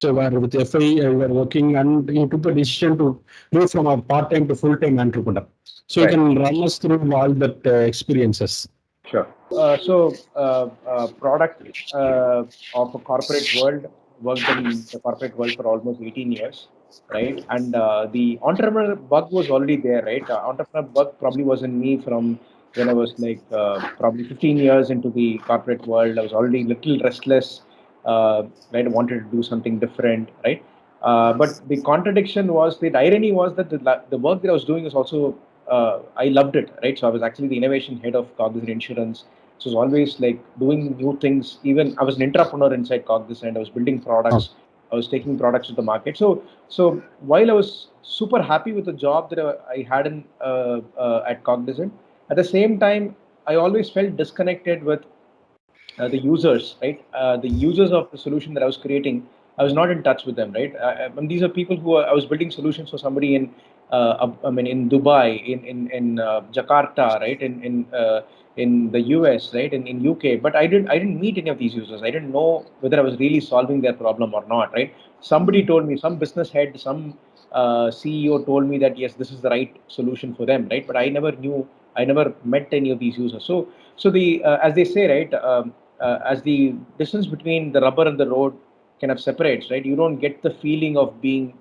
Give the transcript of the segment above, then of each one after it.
where with FI you were working and you took the decision to move from a part-time to full-time entrepreneur. So you Right. can run us through all that experiences. Sure. Product of a corporate world, worked in the corporate world for almost 18 years, right? And the entrepreneur bug was already there, right? Entrepreneur bug probably was in me from when I was like probably 15 years into the corporate world. I was already a little restless, right? I wanted to do something different, right? But the contradiction was, the irony was that the work that I was doing is also, I loved it, right? So I was actually the innovation head of Cognizant Insurance. So I was always like doing new things. Even I was an entrepreneur inside Cognizant. I was building Oh, products. I was taking products to the market. So while I was super happy with the job that I had at Cognizant, at the same time, I always felt disconnected with the users, right? The users of the solution that I was creating, I was not in touch with them, right? And these are people who I was building solutions for somebody in, I mean, in Dubai, in Jakarta, right? In the US, right? In UK, but I didn't meet any of these users. I didn't know whether I was really solving their problem or not, right? Somebody told me, some business head, some CEO told me that yes, this is the right solution for them, right? But I never knew, I never met any of these users. So the as they say, right? As the distance between the rubber and the road kind of separates, right? You don't get the feeling of being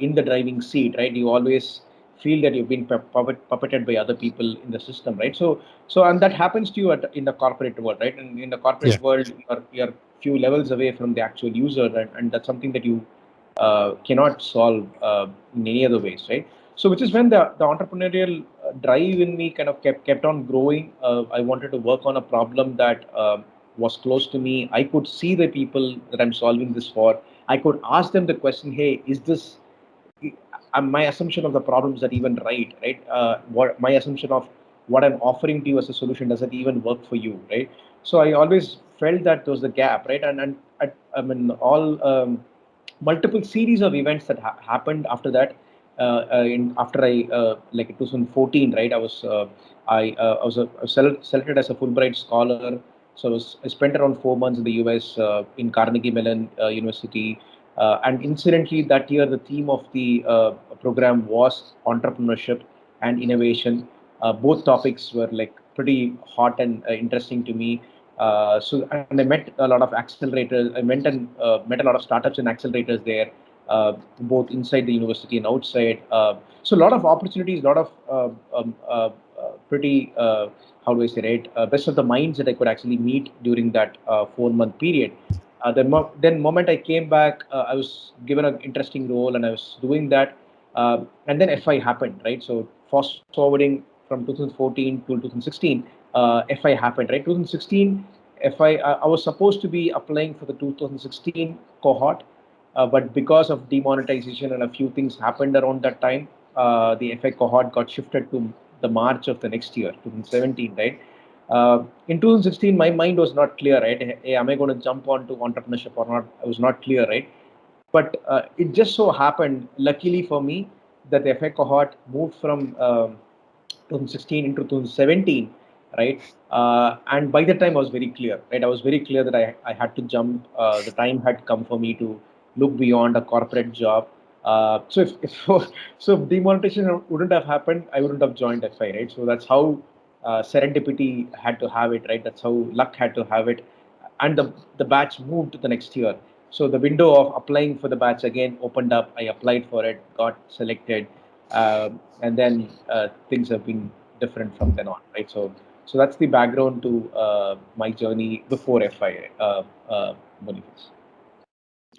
in the driving seat, right? You always feel that you've been puppeted by other people in the system, right? So and that happens to you in the corporate world, right? And in the yeah. corporate world, you're few levels away from the actual user, and that's something that you cannot solve in any other ways, right? So, which is when the entrepreneurial drive in me kind of kept on growing. I wanted to work on a problem that was close to me. I could see the people that I'm solving this for. I could ask them the question, "Hey, is this my assumption of the problem, is that even right, right? What my assumption of what I'm offering to you as a solution, does it even work for you, right?" So I always felt that there was the gap, right? And I mean, all multiple series of events that happened after that. After I like 2014, right? I was selected as a Fulbright scholar. So I spent around 4 months in the US, in Carnegie Mellon University. And incidentally, that year, the theme of the program was entrepreneurship and innovation. Both topics were like pretty hot and interesting to me. And I met a lot of accelerators. I met a lot of startups and accelerators there, both inside the university and outside. So a lot of opportunities, a lot of pretty, how do I say it, best of the minds that I could actually meet during that 4 month period. Then moment I came back, I was given an interesting role and I was doing that. And then FI happened, right? So fast forwarding from 2014 to 2016, FI happened, right? 2016 FI, I was supposed to be applying for the 2016 cohort, but because of demonetization and a few things happened around that time, the FI cohort got shifted to the March of the next year, 2017, right? In 2016, my mind was not clear, right? Hey, am I going to jump onto entrepreneurship or not? I was not clear, right? But it just so happened, luckily for me, that the FI cohort moved from 2016 into 2017, right? And by the time I was very clear, right? I was very clear that I had to jump. The time had come for me to look beyond a corporate job. So if demonetization wouldn't have happened, I wouldn't have joined FI, right? So that's how serendipity had to have it, right? That's how luck had to have it, and the batch moved to the next year. So the window of applying for the batch again opened up. I applied for it, got selected, and then things have been different from then on, right? So that's the background to my journey before FI, Boniface.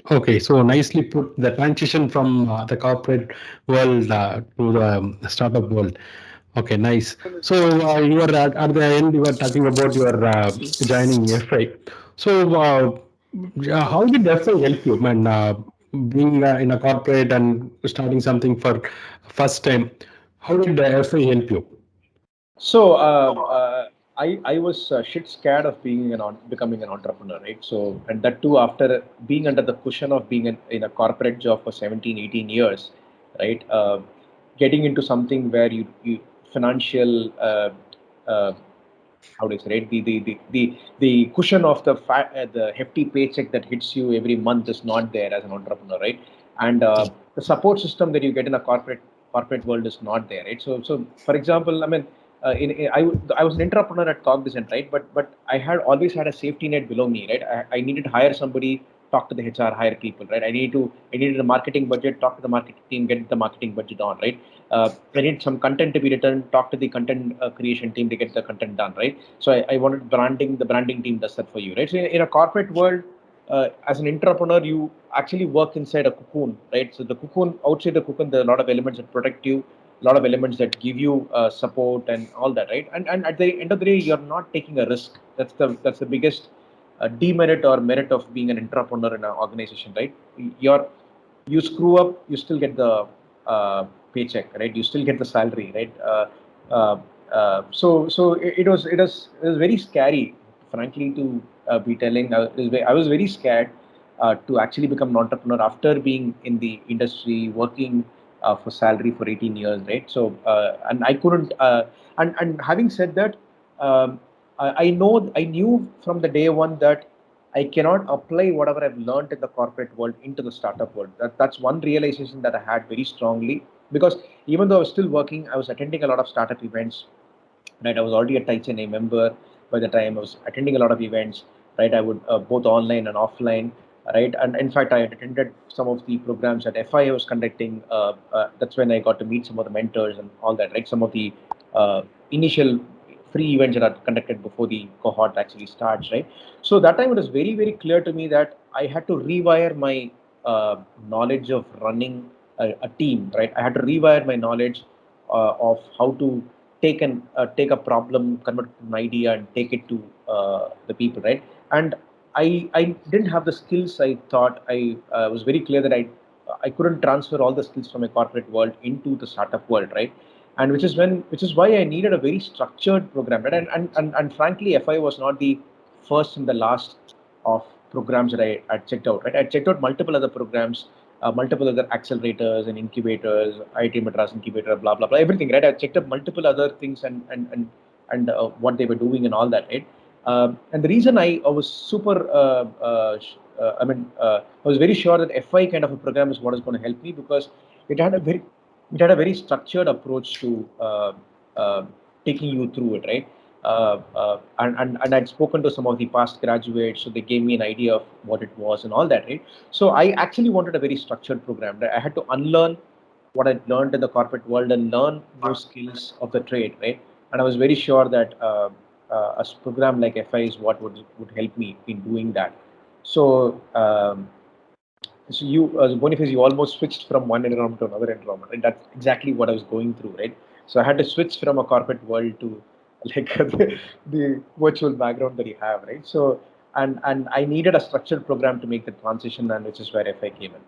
Okay, so nicely put the transition from the corporate world to the startup world. Okay, nice. So you were at the end, you were talking about your joining FI. So how did FI help you, man? Being in a corporate and starting something for first time, how did the FI help you? So I was shit scared of becoming an entrepreneur, right? So, and that too after being under the cushion of being in a corporate job for 17, 18 years, right? Getting into something where you financial uh, how do you say, right? The cushion of the hefty paycheck that hits you every month is not there as an entrepreneur, right? And the support system that you get in a corporate world is not there, right? So for example, I mean, I was an entrepreneur at Cognizant, right? But I had always had a safety net below me, right? I needed to hire somebody, talk to the HR, hire people, right? I needed a marketing budget, talk to the marketing team, get the marketing budget on, right? I need some content to be written, talk to the content creation team to get the content done, right? So I wanted branding, the branding team does that for you, right? So in a corporate world, as an entrepreneur, you actually work inside a cocoon, right? So the cocoon, outside the cocoon, there are a lot of elements that protect you, a lot of elements that give you support and all that, right? And at the end of the day, you're not taking a risk. That's the biggest demerit or merit of being an entrepreneur in an organization, right? You're you screw up, you still get the paycheck, right? You still get the salary, right? Uh, it was very scary, frankly, to be telling. I was very scared to actually become an entrepreneur after being in the industry, working for salary for 18 years, right? So and I couldn't. And having said that, I knew from the day one that I cannot apply whatever I've learned in the corporate world into the startup world. That's one realization that I had very strongly, because even though I was still working, I was attending a lot of startup events, right? I was already a Tyson A member by the time. I was attending a lot of events, right? I would both online and offline, right? And in fact, I had attended some of the programs that FI was conducting. That's when I got to meet some of the mentors and all that, right? Some of the initial free events that are conducted before the cohort actually starts, right? So that time it was very, very clear to me that I had to rewire my knowledge of running a team, right? I had to rewire my knowledge of how to take a problem, convert it to an idea, and take it to the people, right? And I didn't have the skills. I thought I was very clear that I couldn't transfer all the skills from a corporate world into the startup world, right? And which is why I needed a very structured program, right? And frankly, FI was not the first and the last of programs that I checked out, right? I checked out multiple other programs, multiple other accelerators and incubators, IIT Madras incubator, blah blah blah, everything, right? I checked up multiple other things and what they were doing and all that, right? And the reason I was super, I was very sure that FI kind of a program is what is going to help me, because it had a very it had a very structured approach to uh, taking you through it, right? And I'd spoken to some of the past graduates, so they gave me an idea of what it was and all that, right? So I actually wanted a very structured program. Right? I had to unlearn what I'd learned in the corporate world and learn new skills of the trade, right? And I was very sure that program like FI is what would help me in doing that. So so you, as Boniface, you almost switched from one environment to another environment, right? That's exactly what I was going through, right? So I had to switch from a corporate world to like the virtual background that you have, right? So and I needed a structured program to make the transition, and which is where FI came in.